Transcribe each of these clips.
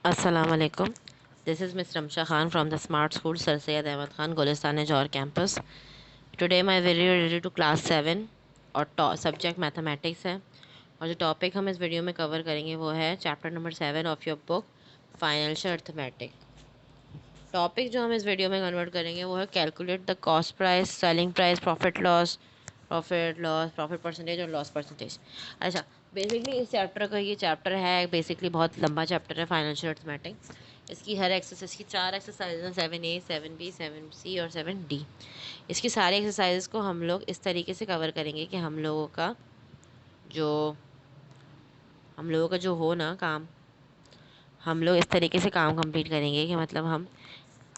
Assalamu alaikum. This is Ms. Ramsha Khan from the Smart School Sir Syed Ahmed Khan Gulistan Johor campus. Today my video related to class 7 और subject mathematics है और जो topic हम इस video में cover करेंगे वो है chapter number 7 of your book financial arithmetic. Topic जो हम इस वीडियो में कन्वर्ट करेंगे वो है calculate the cost price, selling price, profit percentage और लॉस परसेंटेज। अच्छा, बेसिकली इस चैप्टर का ये चैप्टर है, बेसिकली बहुत लंबा चैप्टर है फाइनेंशियल अर्थमेटिक। इसकी हर एक्सरसाइज की 4 एक्सरसाइज हैं, 7A, 7B, 7C और 7D। इसकी सारी एक्सरसाइज को हम लोग इस तरीके से कवर करेंगे कि हम लोगों का जो हो ना काम, हम लोग इस तरीके से काम कंप्लीट करेंगे कि मतलब हम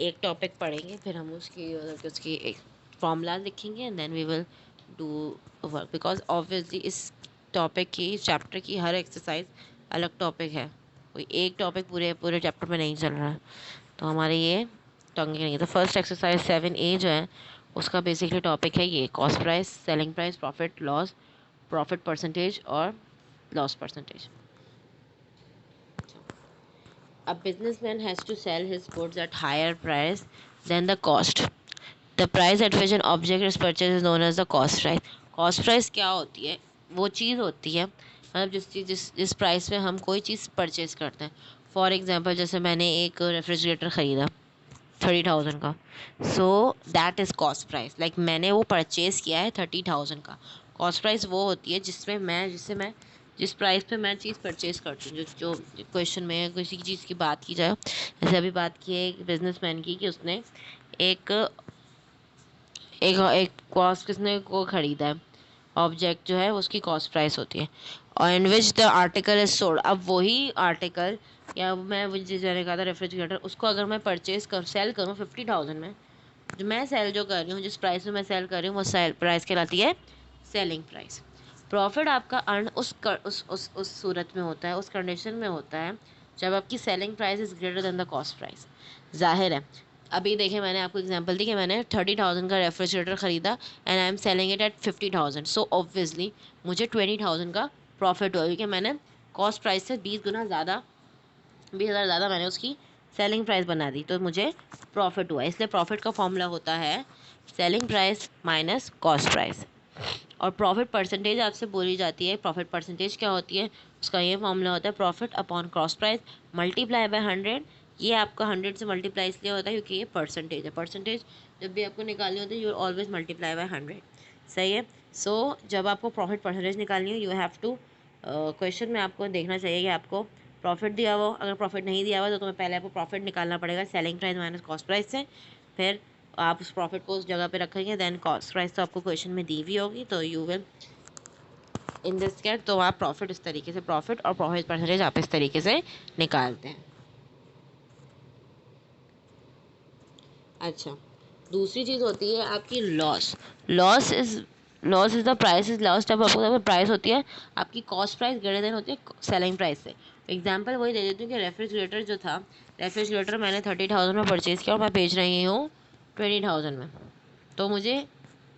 एक टॉपिक पढ़ेंगे, फिर हम उसकी एक फॉर्मूला लिखेंगे and then we will do work, because obviously इस टॉपिक की चैप्टर की हर एक्सरसाइज अलग टॉपिक है, कोई एक टॉपिक पूरे चैप्टर में नहीं चल रहा है, तो हमारे ये टंगे नहीं। तो फर्स्ट एक्सरसाइज 7A जो है उसका बेसिकली टॉपिक है ये cost price, selling price, profit loss, profit percentage और loss percentage. A businessman has to sell his goods at higher price than the cost. The price at which an object is purchased is known as the cost price. Cost price क्या होती है? वो चीज़ होती है मतलब जिस price में हम कोई चीज़ परचेज करते हैं। फॉर एग्जांपल जैसे मैंने एक रेफ्रिजरेटर ख़रीदा 30,000 का, so that is cost price. Like मैंने वो परचेज़ किया है 30,000 का। कॉस्ट प्राइस वो होती है जिस प्राइस पे मैं चीज़ परचेज़ करती हूँ। जो क्वेश्चन में किसी चीज़ की बात की जाए, जैसे अभी बात की है एक बिजनेसमैन की कि उसने एक एक एक कॉस्ट किसने को ख़रीदा है, ऑब्जेक्ट जो है उसकी कॉस्ट प्राइस होती है, और in which the article is sold. अब वही आर्टिकल या मैं जिस मैंने कहा था रेफ्रिजरेटर, उसको अगर मैं सेल करूँ 50,000 में, जो मैं सेल जो कर रही हूँ, जिस प्राइस में मैं सेल कर रही हूँ वो सेल प्राइस कहलाती है सेलिंग प्राइस। प्रॉफिट आपका अर्न उस सूरत में होता है, उस कंडीशन में होता है जब आपकी selling price is greater than the cost price. जाहिर है, अभी देखिए मैंने आपको एग्जांपल दी कि मैंने 30,000 का रेफ्रिजरेटर ख़रीदा and I am selling it at 50,000, so obviously मुझे 20,000 का प्रॉफिट हुआ, क्योंकि मैंने कॉस्ट प्राइस से 20,000 ज़्यादा मैंने उसकी सेलिंग प्राइस बना दी, तो मुझे प्रॉफिट हुआ। इसलिए प्रॉफिट का फॉर्मूला होता है selling price minus cost price. और प्रॉफिट परसेंटेज आपसे बोली जाती है, प्रॉफिट परसेंटेज क्या होती है, उसका ये फॉर्मूला होता है profit upon cost price multiply by 100। ये आपका 100 से मल्टीप्लाई इसलिए होता है क्योंकि ये परसेंटेज है। परसेंटेज जब भी आपको निकालनी होती है यू ऑलवेज मल्टीप्लाई बाय 100। सही है। सो जब आपको प्रॉफिट परसेंटेज निकालनी हो, यू हैव टू क्वेश्चन में आपको देखना चाहिए कि आपको प्रॉफिट दिया हुआ, अगर प्रॉफिट नहीं दिया हुआ तो तुम्हें पहले आपको प्रॉफिट निकालना पड़ेगा selling price minus cost price से, फिर आप उस प्रॉफिट को उस जगह पे रखेंगे, देन कॉस्ट प्राइस तो आपको क्वेश्चन में दी हुई होगी, तो you will in this case तो आप प्रॉफिट इस तरीके से, प्रॉफिट और प्रॉफिट परसेंटेज आप इस तरीके से निकालते हैं। अच्छा, दूसरी चीज़ होती है आपकी loss. Loss is the price is loss जब आपको प्राइस होती है आपकी कॉस्ट प्राइस ग्रेटर देन होती है सेलिंग प्राइस से। एग्जाम्पल वही दे देती हूँ कि रेफ्रिजरेटर जो था, रेफ्रिजरेटर मैंने 30,000 में परचेज़ किया और मैं बेच रही हूँ 20,000 में, तो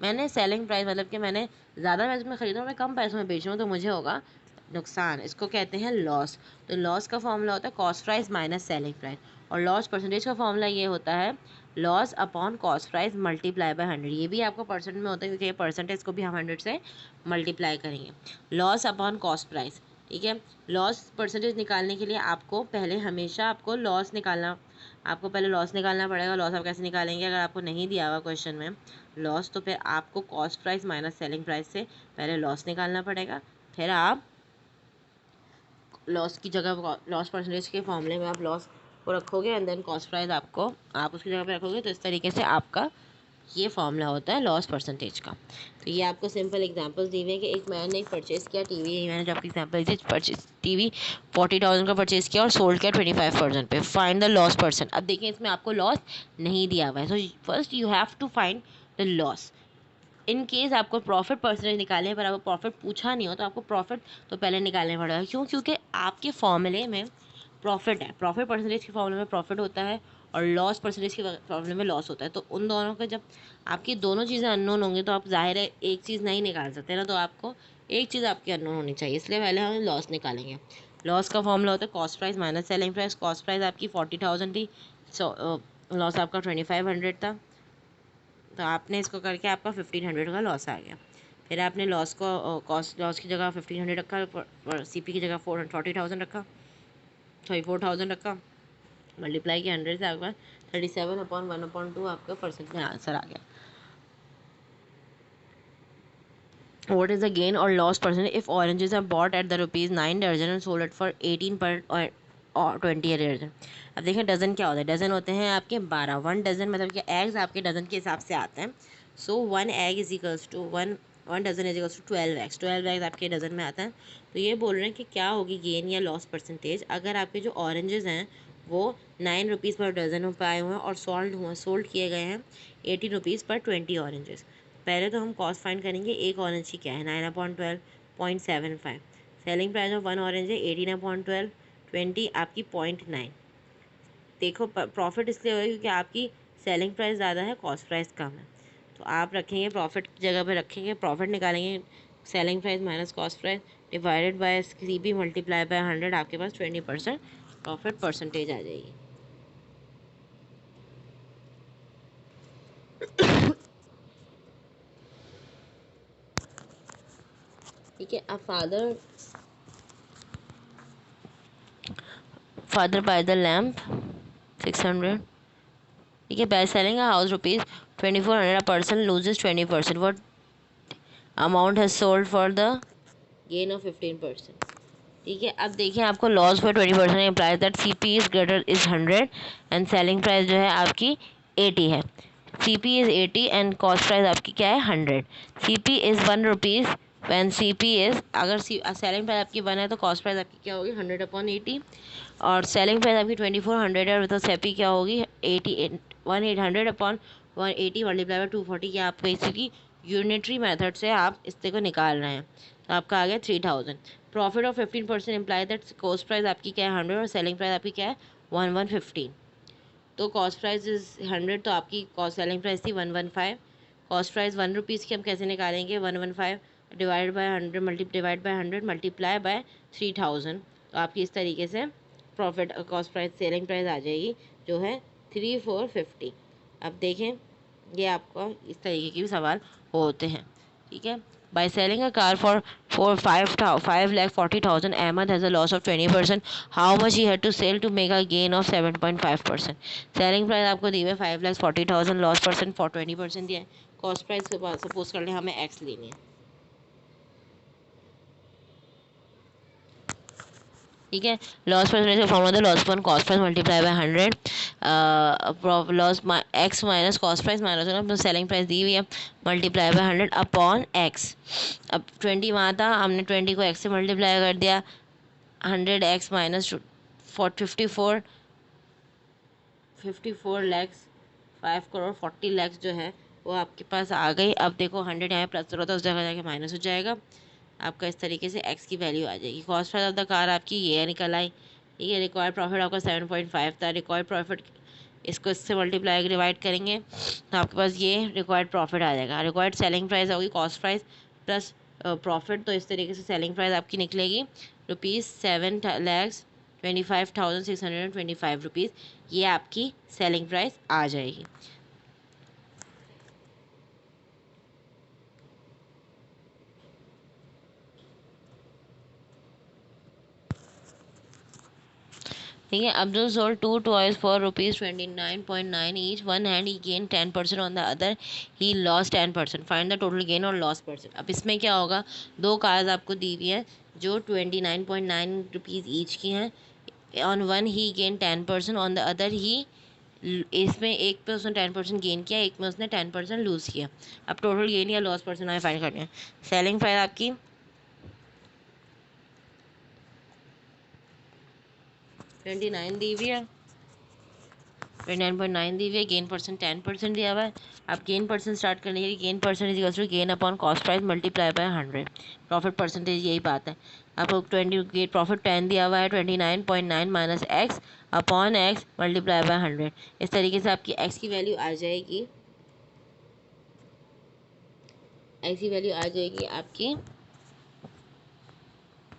मैंने सेलिंग प्राइस मतलब कि मैंने ज़्यादा पैसे में ख़रीदा और मैं कम पैसों में बेच रहा हूँ, तो मुझे होगा नुकसान। इसको कहते हैं लॉस। तो लॉस का फॉर्मूला होता है cost price minus selling price, और लॉस परसेंटेज का फॉर्मूला ये होता है loss upon cost price multiply by 100। ये भी आपको परसेंट में होता है क्योंकि ये परसेंटेज को भी हम 100 से मल्टीप्लाई करेंगे। लॉस अपॉन कॉस्ट प्राइस, ठीक है। लॉस परसेंटेज निकालने के लिए आपको पहले हमेशा आपको पहले लॉस निकालना पड़ेगा। लॉस आप कैसे निकालेंगे, अगर आपको नहीं दिया हुआ क्वेश्चन में लॉस, तो फिर आपको cost price minus selling price से पहले लॉस निकालना पड़ेगा, फिर आप लॉस की जगह लॉस परसेंटेज के फॉर्मूले में आप लॉस को रखोगे एंड देन कॉस्ट प्राइस आप उसकी जगह पे रखोगे, तो इस तरीके से आपका ये फॉर्मूला होता है लॉस परसेंटेज का। तो ये आपको सिंपल एग्जांपल्स दी हुई है कि एक मैन ने परचेज़ किया टीवी, मैंने जो आपकी एग्जांपल दी परचेज टीवी 40,000 का परचेज़ किया और सोल्ड किया 25% पे। Find the loss percent. अब देखिए इसमें आपको लॉस नहीं दिया हुआ है, so first you have to find the loss. In case आपको प्रॉफिट परसेंटेज निकालने पर आपको प्रॉफिट पूछा नहीं हो, तो आपको प्रॉफिट तो पहले निकालने पड़ेगा। क्यों? क्योंकि आपके फॉर्मूले में प्रॉफिट है, प्रॉफिट परसेंटेज के फॉर्मूले में प्रॉफिट होता है और लॉस परसेंटेज के फॉर्मूले में लॉस होता है। तो उन दोनों का जब आपकी दोनों चीज़ें अननोन होंगी तो आप जाहिर है एक चीज़ नहीं निकाल सकते ना, तो आपको एक चीज़ आपकी अननोन होनी चाहिए, इसलिए पहले हम लॉस निकालेंगे। लॉस का फॉर्मूला होता है cost price minus selling price. Cost price आपकी 40,000 थी, लॉस आपका 2500 था, तो आपने इसको करके आपका 1500 का लॉस आ गया। फिर आपने लॉस को कॉस्ट लॉस की जगह 1500 रखा, सीपी की जगह 40,000 रखा, सॉरी 4000 रखा, मल्टीप्लाई किया 100 से, आपके पास 37/1/2 आपका परसेंट में आंसर आ गया। What is the gain or loss percentage if oranges are bought at the ₹9 dozen and sold at for 18 per और 20 डजन? अब देखें डज़न क्या होता है, डज़न होते हैं आपके 12, 1 डज़न मतलब कि एग्स आपके डज़न के हिसाब से आते हैं। So 1 egg is equals to 1 dozen is equals to 12 eggs, 12 eggs आपके डज़न में आता है। तो ये बोल रहे हैं कि क्या होगी गेन या लॉस परसेंटेज अगर आपके जो ऑरेंजेस हैं वो ₹9 पर डज़न पाए हुए हैं और सोल्ड किए गए हैं ₹18 पर 20 ऑरेंजेस। पहले तो हम कॉस्ट फाइंड करेंगे, एक ऑरेंज की क्या है 9/12 0.75, सेलिंग प्राइस ऑफ 1 ऑरेंज है 18/12, 20 आपकी 0.9। देखो प्रॉफिट इसलिए होगा क्योंकि आपकी सेलिंग प्राइस ज़्यादा है, कॉस्ट प्राइस कम है, तो आप रखेंगे प्रॉफिट की जगह पे रखेंगे, प्रॉफिट निकालेंगे selling price minus cost price divided by CP multiply by 100, आपके पास 20% प्रॉफिट परसेंटेज आ जाएगी। ठीक है। अब फादर बाय द लैम्प 600। ठीक है। By selling a house ₹2400 a person loses 20%, what amount has sold for the gain of 15%। ठीक है। अब देखिए आपको लॉस पर 20% implies that CP is greater is 100 and selling price जो है आपकी 80 है। CP is 80 and cost price आपकी क्या है 100। CP is ₹1 when CP is, अगर सेलिंग प्राइस आपकी 1 है तो कॉस्ट प्राइस आपकी क्या होगी 100/80, और सेलिंग प्राइस आपकी 2400 है तो CP क्या होगी 100/180 मल्टीप्लाई बाय 240 की आप बेसिकली यूनिटरी मेथड से आप इस को निकाल रहे हैं, तो आपका आ गया 3000। Profit of 15% imply that cost price आपकी क्या है 100 और सेलिंग प्राइस आपकी क्या है 1115। तो कॉस्ट प्राइस इज 100, तो आपकी कॉस्ट सेलिंग प्राइस थी 115। कॉस्ट प्राइस ₹1 की हम कैसे निकालेंगे 115 डिवाइड बाय 100 मल्टीप्लाई बाय 3000, तो आपकी इस तरीके से profit cost price selling price आ जाएगी जो है 3450। अब देखें ये आपको इस तरीके के भी सवाल होते हैं। ठीक है। By selling a car for 5,40,000, Ahmed has a loss of 20%. How much he had to sell to make a gain of 7.5%? Selling price आपको दी है 5,40,000, लॉस परसेंट फॉर 20% दिया है। कॉस्ट प्राइस सपोज कर लें हमें एक्स लेनी है। ठीक है। लॉस परसेंटेज का formula loss upon cost price multiply by 100, loss x minus cost price minus अपने सेलिंग प्राइस दी हुई है मल्टीप्लाई बाय 100 अपॉन एक्स। अब 20 वहाँ था, हमने 20 को एक्स से मल्टीप्लाई कर दिया, 100x माइनस 54 लैक्स 5 करोड़ 40 लैक्स जो है वो आपके पास आ गई। अब देखो 100 यहाँ प्लस होता है उस जगह जाके माइनस हो जाएगा, आपका इस तरीके से एक्स की वैल्यू आ जाएगी। Cost price of the car आपकी ये निकल आई। ठीक है। रिक्वायर्ड प्रॉफिट आपका 7.5 था। रिक्वायर्ड प्रॉफिट इसको इससे मल्टीप्लाई डिवाइड करेंगे तो आपके पास ये रिक्वायर्ड प्रॉफिट आ जाएगा। रिक्वायर्ड सेलिंग प्राइस होगी कॉस्ट प्राइस प्लस प्रॉफिट, तो इस तरीके से सेलिंग प्राइस आपकी निकलेगी ₹7,25,625। ये आपकी सेलिंग प्राइस आ जाएगी। ठीक है। Abdul sold 2 toys for ₹29.9 each. One hand he gained 10%, on the other he lost 10%. Find the total gain और loss percent। अब इसमें क्या होगा, दो कार्स आपको दी हुई है जो ₹29.9 ईच की हैं। On one he gain 10%, on the other he, इसमें एक पे उसने 10% गेन किया, एक में उसने 10% लूज़ किया। अब टोटल गेन या लॉस परसेंट हमें फाइंड करना है। सेलिंग प्राइस आपकी 29 दी हुई है, 29.9 दी हुई है, गेन परसेंट 10% दिया हुआ है। आप गेन परसेंट स्टार्ट करने के लिए gain percent is equal to gain upon cost price multiply by 100, profit percentage यही बात है। आपको 20 गेट प्रॉफिट 10 दिया हुआ है, 29.9 minus x upon x multiply by 100, इस तरीके से आपकी एक्स की वैल्यू आ जाएगी, एक्स की वैल्यू आ जाएगी आपकी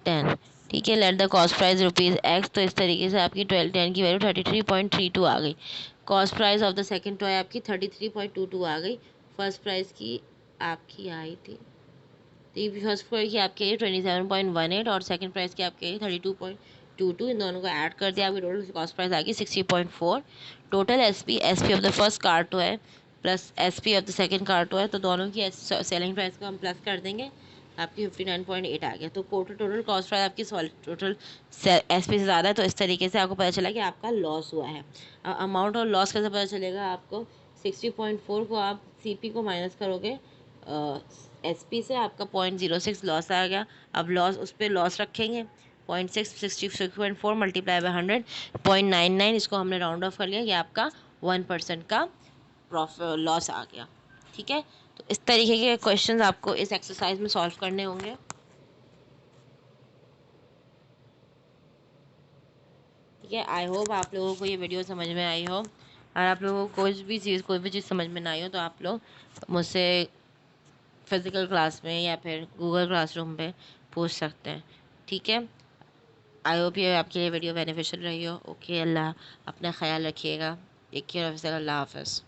10। ठीक है। Let the cost price rupees x, तो इस तरीके से आपकी 1210 की वैल्यू 33.32 आ गई। Cost price of the second toy आपकी 33.22 आ गई। फर्स्ट प्राइस की आपकी आई थी, फर्स्ट प्राइस की आपकी आई 27.18 और सेकंड प्राइस की आपकी आई 32.22। इन दोनों को ऐड कर दिया, आपकी टोटल कॉस्ट प्राइस आ गई 60.4। Total SP of the first carton है plus SP of the second carton है, तो दोनों की सेलिंग प्राइस को हम प्लस कर देंगे, आपकी 59.8 आ गया। तो टोटल कॉस्ट प्राइस आपकी टोटल एसपी से ज़्यादा है, तो इस तरीके से आपको पता चला कि आपका लॉस हुआ है। अमाउंट और लॉस कैसे पता चलेगा आपको? 60.4 को आप सीपी को माइनस करोगे एसपी से, आपका 0.06 लॉस आ गया। अब लॉस, उस पर लॉस रखेंगे 0.664 मल्टीप्लाई बाई 100 0.99, इसको हमने राउंड ऑफ कर लिया, ये आपका 1% का प्रॉफिट लॉस आ गया। ठीक है, तो इस तरीके के क्वेश्चंस आपको इस एक्सरसाइज में सॉल्व करने होंगे। ठीक है, आई होप आप लोगों को ये वीडियो समझ में आई हो। और आप लोगों को कोई भी चीज़ समझ में ना आई हो तो आप लोग मुझसे फिज़िकल क्लास में या फिर गूगल क्लासरूम पे पूछ सकते हैं। ठीक है, आई होप ये आपके लिए वीडियो बेनिफिशियल रही हो। ओके, अल्लाह, अपना ख्याल रखिएगा। Take care of yourself. अल्लाह हाफ़िज़।